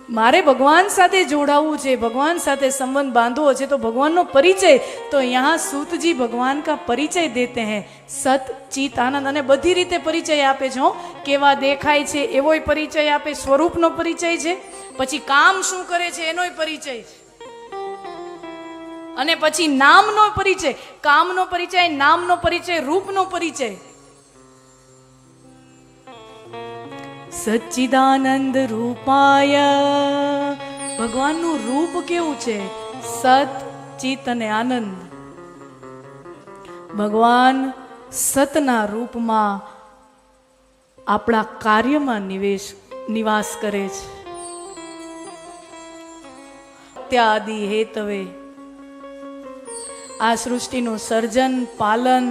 મારે ભગવાન સાથે જોડાવું છે, ભગવાન સાથે संबंध बांधो છે, तो भगवान नो परिचय, तो यहाँ सूत जी भगवान का परिचय देते हैं, सत चित आनंद, અને બધી રીતે પરિચય આપે છે. કેવા દેખાય છે એવોય પરિચય આપે, સ્વરૂપનો પરિચય છે, પછી કામ શું કરે છે એનોય પરિચય છે, અને પછી નામનો પરિચય, કામનો પરિચય, નામનો પરિચય, રૂપનો પરિચય. સચ્ચિદાનંદ રૂપાય, ભગવાનનું રૂપ કેવું છે? સત ચિત અને આનંદ. ભગવાન સતના રૂપમાં આપણા કાર્યમાં નિવાસ કરે છે. ત્યાદિ હેતવે, આ સૃષ્ટિનું સર્જન, પાલન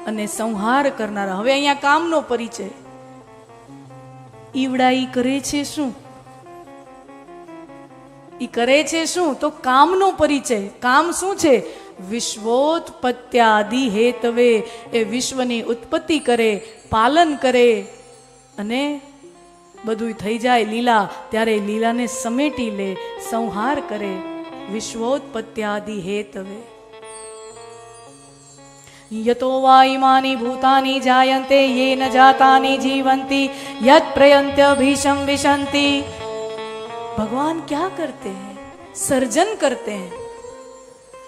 અને સંહાર કરનારા. હવે અહીંયા કામનો પરિચય. ઈવડા ઈ કરે છે શું? ઈ કરે છે શું? તો કામનો પરિચય. કામ શું છે? વિશ્વોત્પત્યાદિ હેતવે, એ વિશ્વની ઉત્પત્તિ કરે, પાલન કરે, અને બધું થઈ જાય લીલા, ત્યારે લીલાને સમેટી લે, સંહાર કરે. વિશ્વોત્પત્યાદિ હેતવે. यतो वा इमानि भूतानि जायन्ते येन जातानि जीवन्ति यत् प्रयन्त्य भीषं विशन्ति. भगवान क्या करते हैं? सर्जन करते हैं.